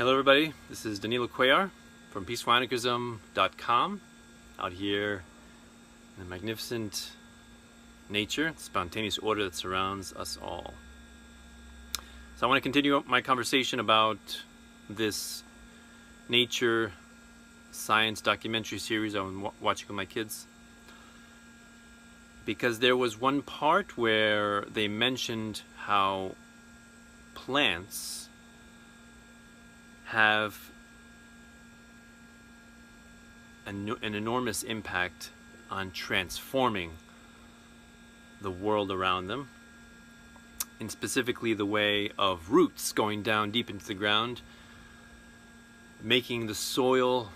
Hello everybody, this is Danilo Cuellar from peaceful-anarchism.com out here in the magnificent nature, spontaneous order that surrounds us all. So I want to continue my conversation about this nature science documentary series I'm watching with my kids, because there was one part where they mentioned how plants have an enormous impact on transforming the world around them, and specifically the way of roots going down deep into the ground, making the soil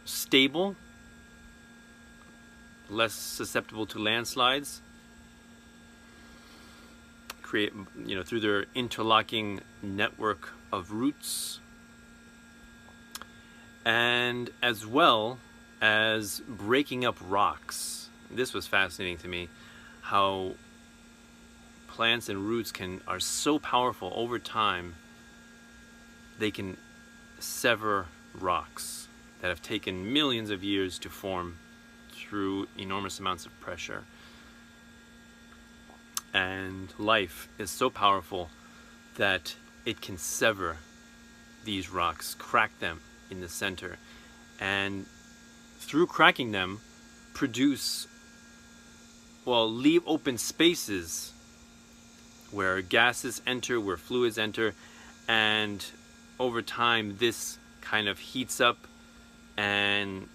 stable, less susceptible to landslides, through their interlocking network of roots, and as well as breaking up rocks. This was fascinating to me, how plants and roots are so powerful over time. They can sever rocks that have taken millions of years to form through enormous amounts of pressure. And life is so powerful that it can sever these rocks, crack them in the center, and through cracking them leave open spaces where gases enter, where fluids enter, and over time this kind of heats up and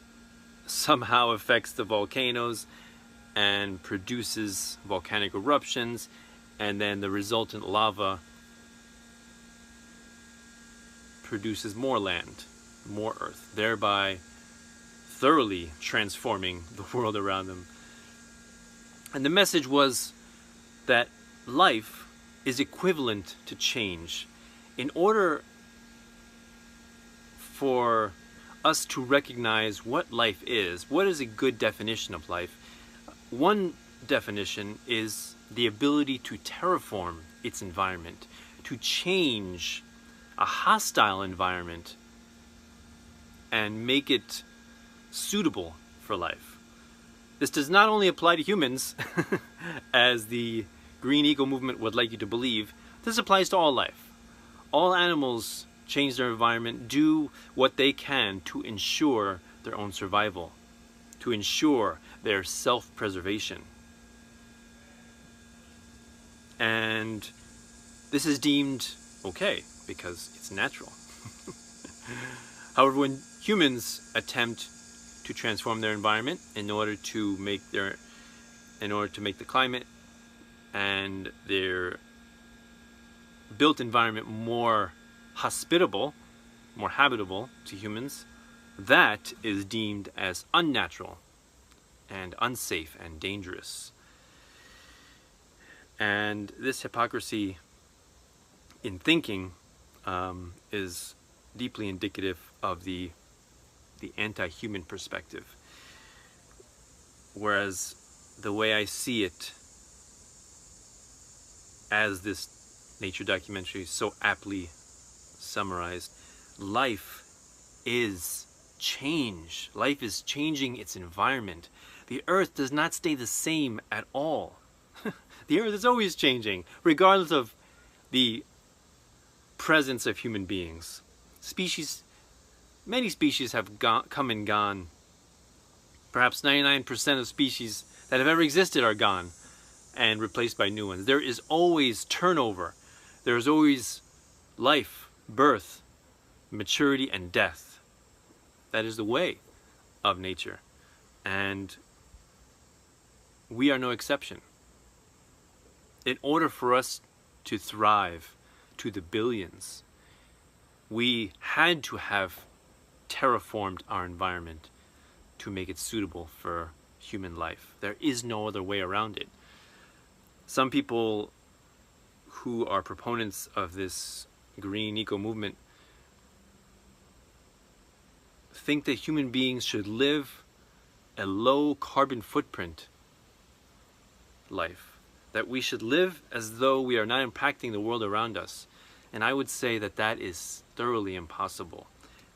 somehow affects the volcanoes and produces volcanic eruptions, and then the resultant lava produces more land, more earth, thereby thoroughly transforming the world around them. And the message was that life is equivalent to change. In order for us to recognize what life is, what is a good definition of life? One definition is the ability to terraform its environment, to change a hostile environment and make it suitable for life. This does not only apply to humans, as the green eco movement would like you to believe. This applies to all life. All animals change their environment, do what they can to ensure their own survival, to ensure their self-preservation. And this is deemed okay because it's natural. However, when humans attempt to transform their environment in order to make the climate and their built environment more hospitable, more habitable to humans, that is deemed as unnatural and unsafe and dangerous. And this hypocrisy in thinking is deeply indicative of the anti-human perspective. Whereas the way I see it, as this nature documentary so aptly summarized, life is change. Life is changing its environment. The earth does not stay the same at all. The earth is always changing, regardless of the presence of human beings. Many species have come and gone. Perhaps 99% of species that have ever existed are gone and replaced by new ones. There is always turnover. There is always life, birth, maturity, and death. That is the way of nature. And we are no exception. In order for us to thrive to the billions, we had to have terraformed our environment to make it suitable for human life. There is no other way around it. Some people who are proponents of this green eco movement think that human beings should live a low carbon footprint life, that we should live as though we are not impacting the world around us, And I would say that that is thoroughly impossible.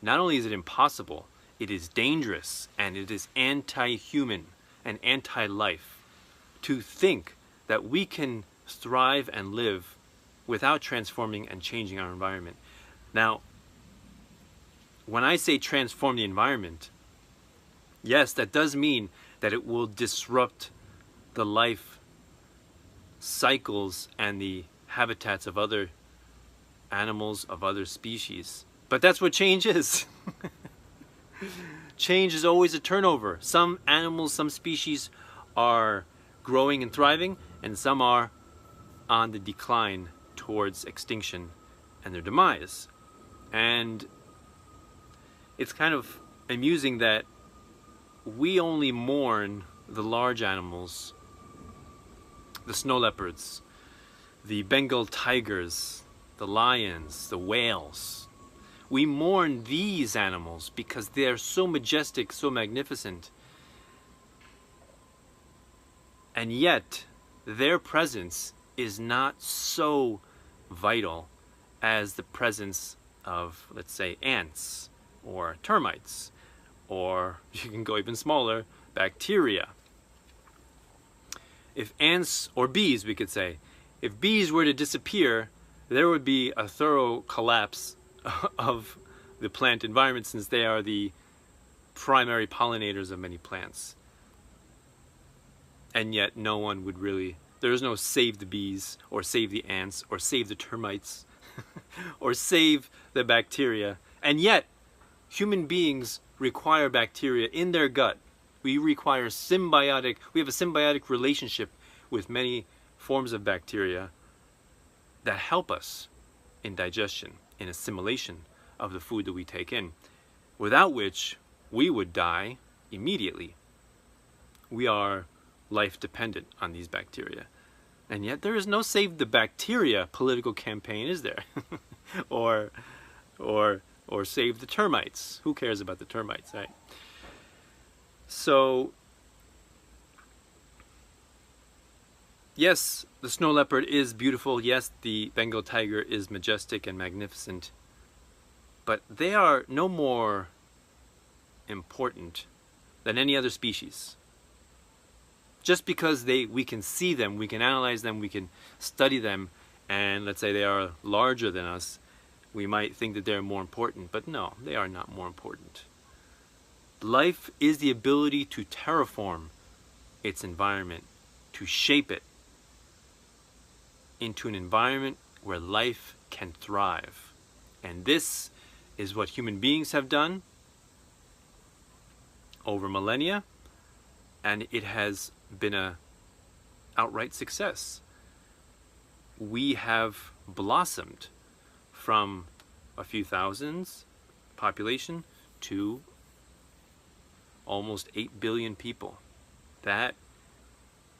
Not only is it impossible, it is dangerous and it is anti-human and anti-life to think that we can thrive and live without transforming and changing our environment. Now, when I say transform the environment, yes, that does mean that it will disrupt the life cycles and the habitats of other animals, of other species. But that's what change is. Change is always a turnover. Some animals, some species are growing and thriving, and some are on the decline towards extinction and their demise. And it's kind of amusing that we only mourn the large animals, the snow leopards, the Bengal tigers, the lions, the whales. We mourn these animals because they are so majestic, so magnificent. And yet, their presence is not so vital as the presence of, let's say, ants or termites, or you can go even smaller, bacteria. If ants, or bees we could say, if bees were to disappear, there would be a thorough collapse of the plant environment, since they are the primary pollinators of many plants. And yet no one would really, there is no save the bees, or save the ants, or save the termites, or save the bacteria. And yet, human beings require bacteria in their gut. We require we have a symbiotic relationship with many forms of bacteria that help us in digestion, in assimilation of the food that we take in, without which we would die immediately. We are life dependent on these bacteria. And yet there is no save the bacteria political campaign, is there? or save the termites. Who cares about the termites, right? So, yes, the snow leopard is beautiful. Yes, the Bengal tiger is majestic and magnificent. But they are no more important than any other species. Just because we can see them, we can analyze them, we can study them, and let's say they are larger than us, we might think that they're more important. But no, they are not more important. Life is the ability to terraform its environment, to shape it into an environment where life can thrive. And this is what human beings have done over millennia, and it has been an outright success. We have blossomed from a few thousands population to almost 8 billion people. That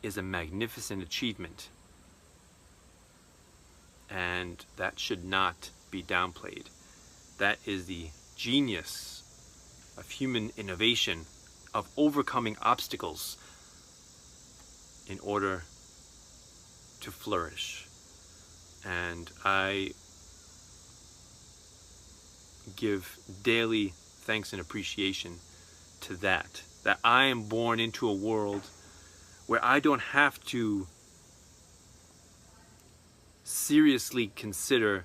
is a magnificent achievement, and that should not be downplayed. That is the genius of human innovation, of overcoming obstacles in order to flourish. And I give daily thanks and appreciation to that I am born into a world where I don't have to seriously consider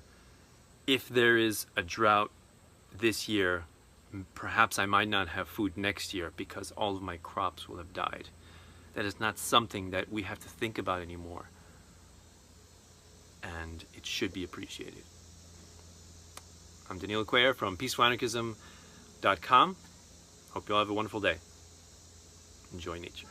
if there is a drought this year, perhaps I might not have food next year because all of my crops will have died. That is not something that we have to think about anymore. And it should be appreciated. I'm Daniel Cuellar from peacefulanarchism.com. Hope you all have a wonderful day. Enjoy nature.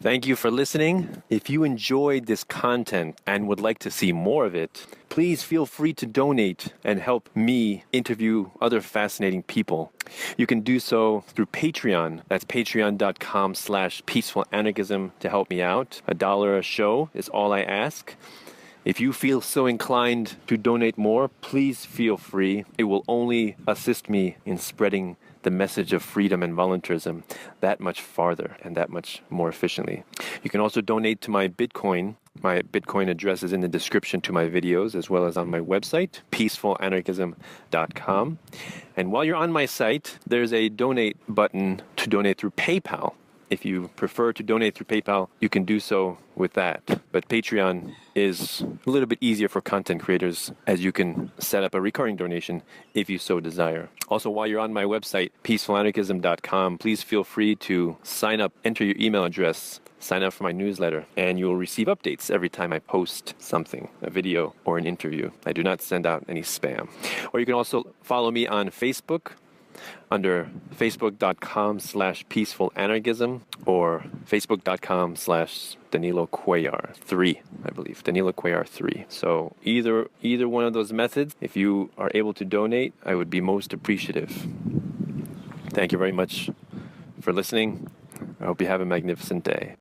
Thank you for listening. If you enjoyed this content and would like to see more of it, please feel free to donate and help me interview other fascinating people. You can do so through Patreon. That's patreon.com/peacefulanarchism to help me out. $1 a show is all I ask. If you feel so inclined to donate more, please feel free. It will only assist me in spreading the message of freedom and voluntarism that much farther and that much more efficiently. You can also donate to my Bitcoin. My Bitcoin address is in the description to my videos, as well as on my website, peacefulanarchism.com. And while you're on my site, there's a donate button to donate through PayPal. If you prefer to donate through PayPal, you can do so with that. But Patreon is a little bit easier for content creators, as you can set up a recurring donation if you so desire. Also, while you're on my website, peacefulanarchism.com, please feel free to sign up, enter your email address, sign up for my newsletter, and you'll receive updates every time I post something, a video or an interview. I do not send out any spam. Or you can also follow me on Facebook under facebook.com/peacefulanarchism or facebook.com/Danilo Cuellar 3, I believe. Danilo Cuellar 3. So either one of those methods, if you are able to donate, I would be most appreciative. Thank you very much for listening. I hope you have a magnificent day.